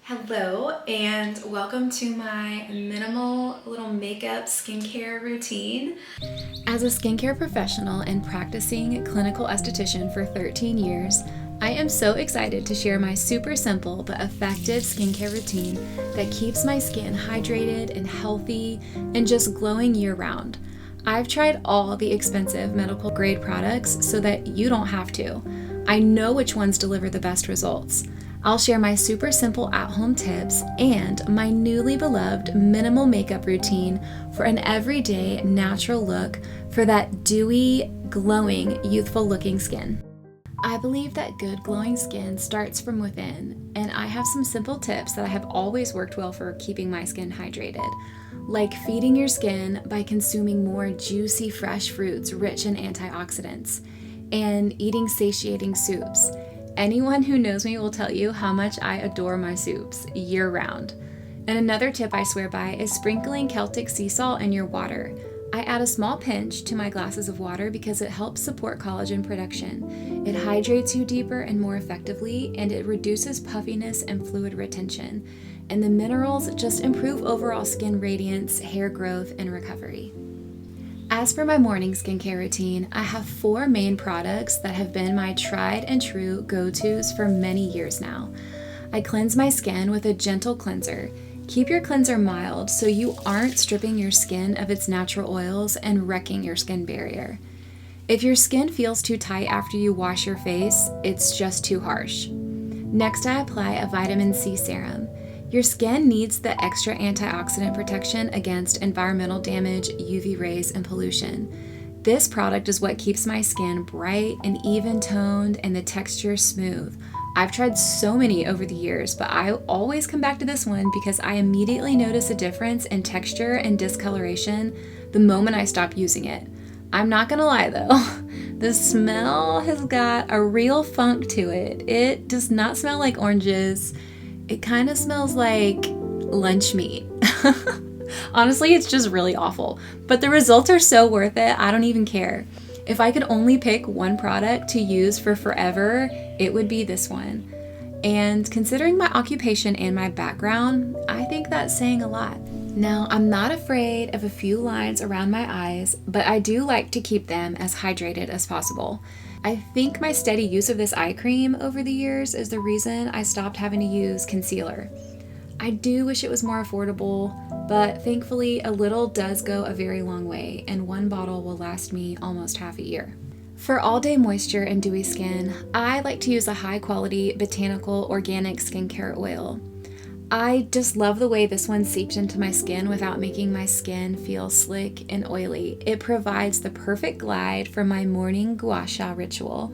Hello and welcome to my minimal little makeup skincare routine. As a skincare professional and practicing clinical esthetician for 13 years, I am so excited to share my super simple but effective skincare routine that keeps my skin hydrated and healthy and just glowing year round. I've tried all the expensive medical grade products so that you don't have to. I know which ones deliver the best results. I'll share my super simple at-home tips and my newly beloved minimal makeup routine for an everyday natural look for that dewy, glowing, youthful looking skin. I believe that good glowing skin starts from within, and I have some simple tips that I have always worked well for keeping my skin hydrated, like feeding your skin by consuming more juicy fresh fruits rich in antioxidants, and eating satiating soups. Anyone who knows me will tell you how much I adore my soups year round. And another tip I swear by is sprinkling Celtic sea salt in your water. I add a small pinch to my glasses of water because it helps support collagen production. It hydrates you deeper and more effectively, and it reduces puffiness and fluid retention. And the minerals just improve overall skin radiance, hair growth, and recovery. As for my morning skincare routine, I have 4 main products that have been my tried and true go-tos for many years now. I cleanse my skin with a gentle cleanser. Keep your cleanser mild so you aren't stripping your skin of its natural oils and wrecking your skin barrier. If your skin feels too tight after you wash your face, it's just too harsh. Next, I apply a vitamin C serum. Your skin needs the extra antioxidant protection against environmental damage, UV rays, and pollution. This product is what keeps my skin bright and even-toned and the texture smooth. I've tried so many over the years, but I always come back to this one because I immediately notice a difference in texture and discoloration the moment I stop using it. I'm not gonna lie though, the smell has got a real funk to it. It does not smell like oranges. It kind of smells like lunch meat. Honestly, it's just really awful. But the results are so worth it, I don't even care. If I could only pick one product to use for forever, it would be this one. And considering my occupation and my background, I think that's saying a lot. Now, I'm not afraid of a few lines around my eyes, but I do like to keep them as hydrated as possible. I think my steady use of this eye cream over the years is the reason I stopped having to use concealer. I do wish it was more affordable, but thankfully a little does go a very long way, and one bottle will last me almost half a year. For all-day moisture and dewy skin, I like to use a high-quality botanical organic skincare oil. I just love the way this one seeps into my skin without making my skin feel slick and oily. It provides the perfect glide for my morning gua sha ritual.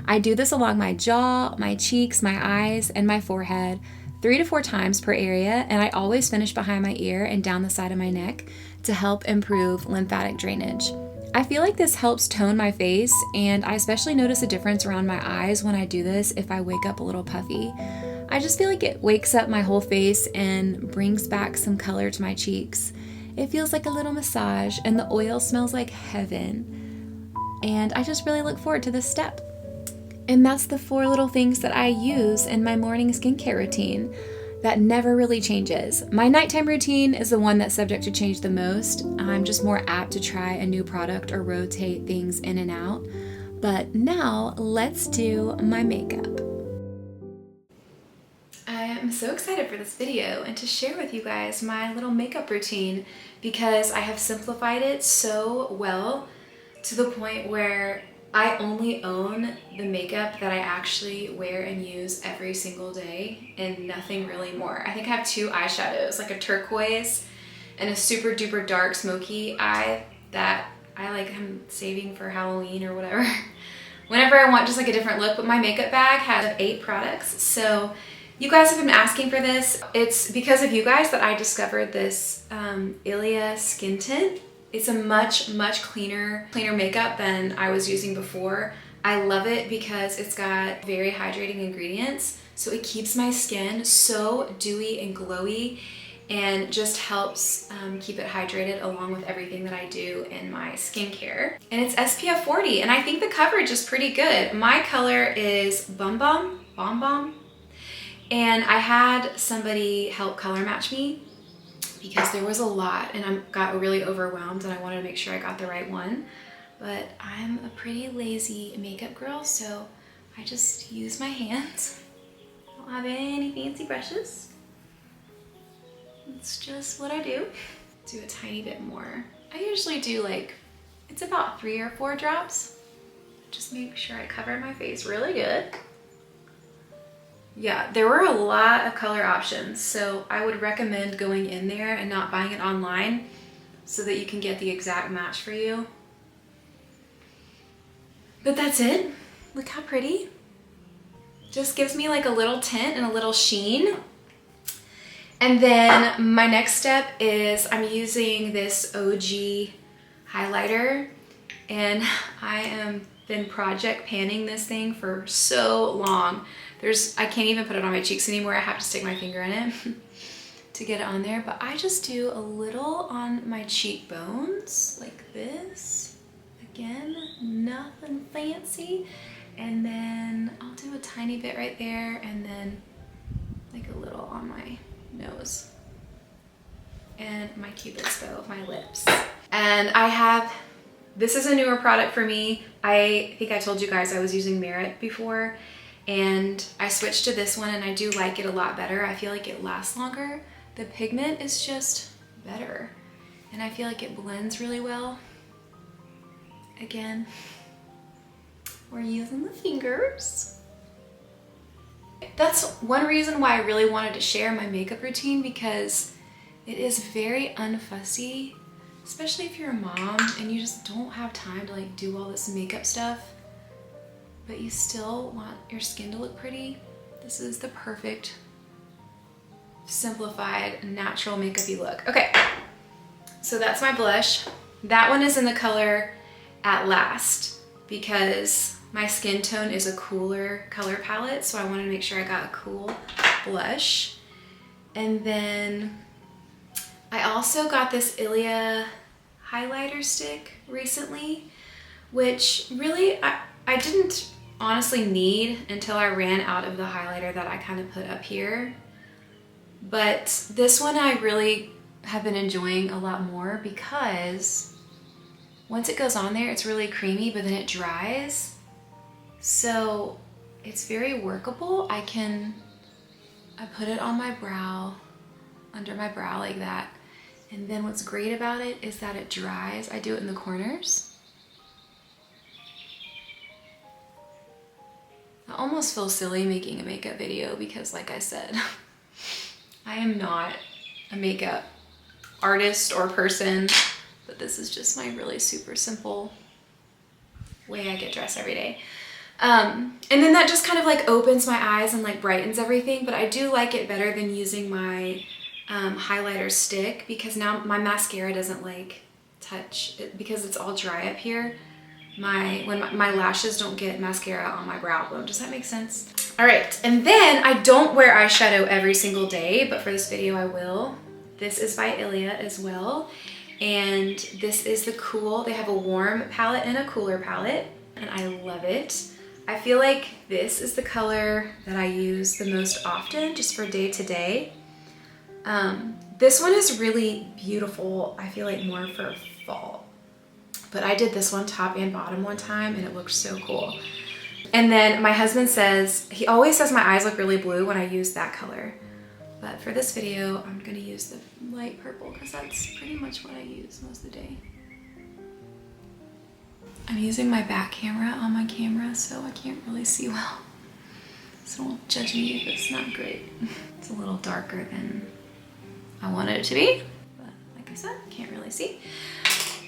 I do this along my jaw, my cheeks, my eyes, and my forehead 3 to 4 times per area, and I always finish behind my ear and down the side of my neck to help improve lymphatic drainage. I feel like this helps tone my face, and I especially notice a difference around my eyes when I do this if I wake up a little puffy. I just feel like it wakes up my whole face and brings back some color to my cheeks. It feels like a little massage, and the oil smells like heaven. And I just really look forward to this step. And that's the 4 little things that I use in my morning skincare routine. That never really changes. My nighttime routine is the one that's subject to change the most. I'm just more apt to try a new product or rotate things in and out. But now let's do my makeup. I am so excited for this video and to share with you guys my little makeup routine because I have simplified it so well to the point where I only own the makeup that I actually wear and use every single day and nothing really more. I think I have 2 eyeshadows, like a turquoise and a super duper dark smoky eye that I'm saving for Halloween or whatever. Whenever I want just like a different look, but my makeup bag has 8 products. So you guys have been asking for this. It's because of you guys that I discovered this Ilia skin tint. It's a much cleaner makeup than I was using before. I love it because it's got very hydrating ingredients, so it keeps my skin so dewy and glowy and just helps keep it hydrated along with everything that I do in my skincare. And it's SPF 40, and I think the coverage is pretty good. My color is Bum Bum, And I had somebody help color match me because there was a lot and I got really overwhelmed and I wanted to make sure I got the right one. But I'm a pretty lazy makeup girl, so I just use my hands. I don't have any fancy brushes. It's just what I do. Do a tiny bit more. I usually do like, it's about 3 or 4 drops. Just make sure I cover my face really good. Yeah, there were a lot of color options, so I would recommend going in there and not buying it online so that you can get the exact match for you. But that's it. Look how pretty. Just gives me like a little tint and a little sheen. And then my next step is I'm using this OG highlighter, and I am been project panning this thing for so long. I can't even put it on my cheeks anymore. I have to stick my finger in it to get it on there. But I just do a little on my cheekbones like this. Again, nothing fancy. And then I'll do a tiny bit right there and then like a little on my nose and my cupid's bow, my lips. And this is a newer product for me. I think I told you guys I was using Merit before, and I switched to this one and I do like it a lot better. I feel like it lasts longer. The pigment is just better and I feel like it blends really well. Again, we're using the fingers. That's one reason why I really wanted to share my makeup routine, because it is very unfussy, especially if you're a mom and you just don't have time to like do all this makeup stuff, but you still want your skin to look pretty. This is the perfect simplified natural makeup-y look. Okay, so that's my blush. That one is in the color At Last because my skin tone is a cooler color palette, so I wanted to make sure I got a cool blush. And then I also got this Ilia highlighter stick recently, which really I didn't honestly need until I ran out of the highlighter that I kind of put up here. But this one I really have been enjoying a lot more because once it goes on there, it's really creamy, but then it dries. So it's very workable. I put it on my brow, under my brow like that. And then what's great about it is that it dries. I do it in the corners. I almost feel silly making a makeup video because, like I said, I am not a makeup artist or person, but this is just my really super simple way I get dressed every day. And then that just kind of like opens my eyes and like brightens everything, but I do like it better than using my highlighter stick because now my mascara doesn't like touch it because it's all dry up here. When my lashes don't get mascara on my brow bone. Does that make sense? All right, and then I don't wear eyeshadow every single day, but for this video I will. This is by Ilia as well. And this is the cool, they have a warm palette and a cooler palette, and I love it. I feel like this is the color that I use the most often just for day to day. This one is really beautiful. I feel like more for fall. But I did this one top and bottom one time and it looked so cool. And then my husband says, he always says my eyes look really blue when I use that color. But for this video, I'm gonna use the light purple because that's pretty much what I use most of the day. I'm using my back camera on my camera, so I can't really see well. So don't judge me if it's not great. It's a little darker than I wanted it to be, but like I said, can't really see.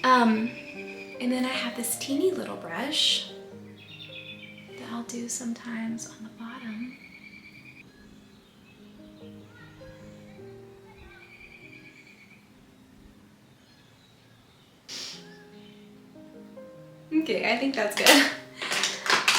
And then I have this teeny little brush that I'll do sometimes on the bottom. Okay, I think that's good.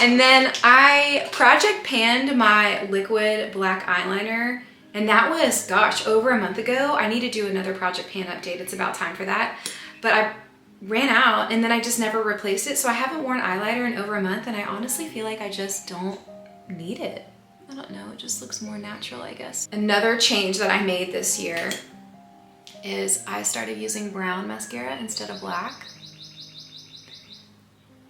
And then I project panned my liquid black eyeliner, and that was, gosh, over a month ago. I need to do another project pan update. It's about time for that. But I ran out and then I just never replaced it. So I haven't worn eyeliner in over a month and I honestly feel like I just don't need it. I don't know, it just looks more natural, I guess. Another change that I made this year is I started using brown mascara instead of black.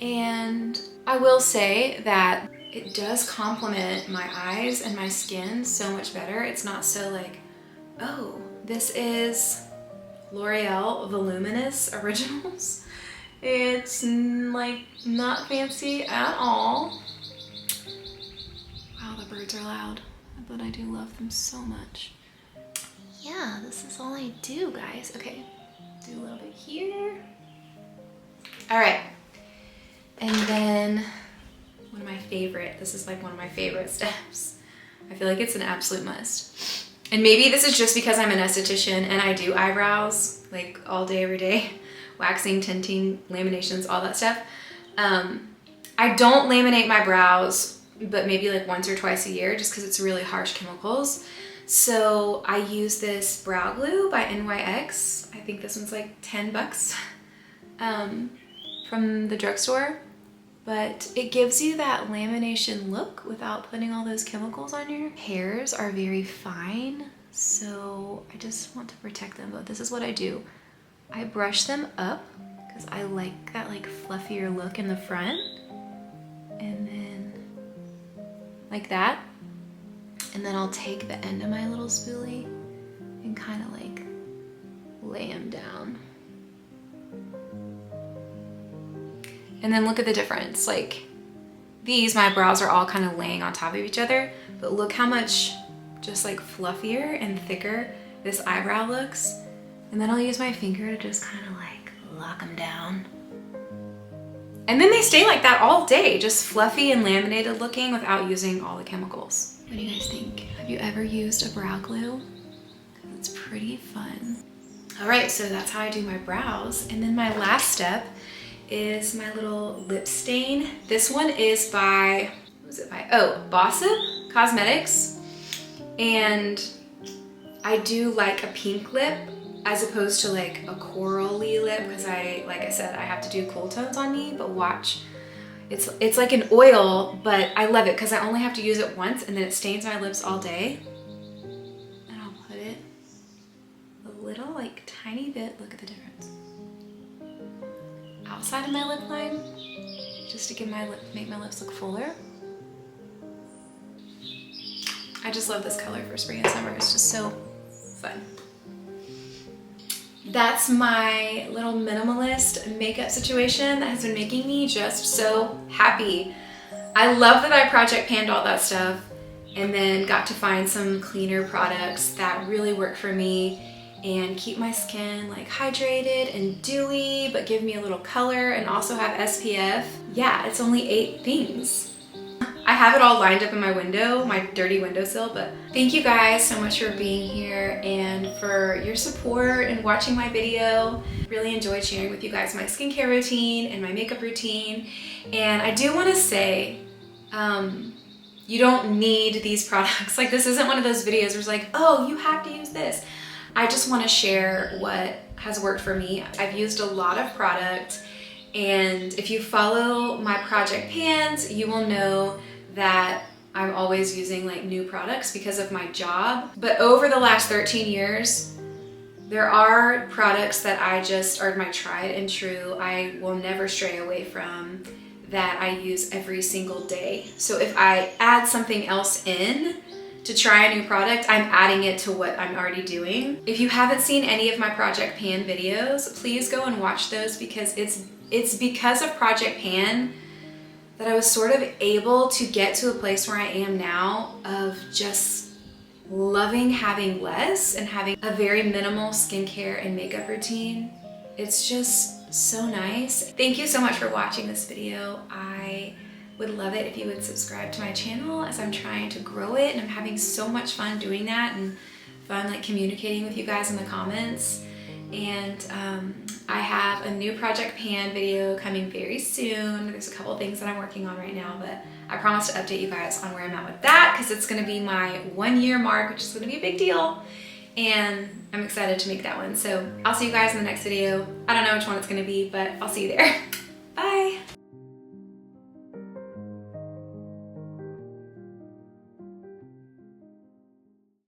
And I will say that it does complement my eyes and my skin so much better. It's not so like, oh, this is L'Oreal Voluminous Originals. It's like not fancy at all. Wow, the birds are loud, but I do love them so much. Yeah, this is all I do, guys. Okay, do a little bit here. All right, and then this is like one of my favorite steps. I feel like it's an absolute must. And maybe this is just because I'm an esthetician and I do eyebrows like all day, every day. Waxing, tinting, laminations, all that stuff. I don't laminate my brows, but maybe like once or twice a year just because it's really harsh chemicals. So I use this brow glue by NYX. I think this one's like 10 bucks from the drugstore. But it gives you that lamination look without putting all those chemicals on your hairs. Are very fine, so I just want to protect them. But this is what I do. I brush them up because I like that like fluffier look in the front. And then like that. And then I'll take the end of my little spoolie and kind of like lay them down. And then look at the difference. Like these, my brows are all kind of laying on top of each other, but look how much just like fluffier and thicker this eyebrow looks. And then I'll use my finger to just kind of like lock them down. And then they stay like that all day, just fluffy and laminated looking without using all the chemicals. What do you guys think? Have you ever used a brow glue? It's pretty fun. All right, so that's how I do my brows. And then my last step is my little lip stain. This one is by, what was it by? Oh, Bossip Cosmetics. And I do like a pink lip as opposed to like a corally lip because like I said, I have to do cool tones on me, but watch. It's like an oil, but I love it because I only have to use it once and then it stains my lips all day. And I'll put it a little, like tiny bit, look at the difference. Outside of my lip line, just to make my lips look fuller. I just love this color for spring and summer. It's just so fun. That's my little minimalist makeup situation that has been making me just so happy. I love that I project panned all that stuff and then got to find some cleaner products that really work for me and keep my skin like hydrated and dewy, but give me a little color and also have SPF. Yeah, it's only 8 things. I have it all lined up in my window, my dirty windowsill, but thank you guys so much for being here and for your support and watching my video. Really enjoyed sharing with you guys my skincare routine and my makeup routine. And I do want to say, you don't need these products. Like this isn't one of those videos where it's like, oh, you have to use this. I just want to share what has worked for me. I've used a lot of product, and if you follow my project pans, you will know that I'm always using like new products because of my job. But over the last 13 years, there are products that I just are my tried and true, I will never stray away from, that I use every single day. So if I add something else in to try a new product, I'm adding it to what I'm already doing. If you haven't seen any of my Project Pan videos, please go and watch those because it's because of Project Pan that I was sort of able to get to a place where I am now of just loving having less and having a very minimal skincare and makeup routine. It's just so nice. Thank you so much for watching this video. I would love it if you would subscribe to my channel as I'm trying to grow it, and I'm having so much fun doing that and fun like communicating with you guys in the comments. And I have a new Project Pan video coming very soon. There's a couple things that I'm working on right now, but I promise to update you guys on where I'm at with that because it's going to be my 1 year mark, which is going to be a big deal. And I'm excited to make that one. So I'll see you guys in the next video. I don't know which one it's going to be, but I'll see you there. Bye.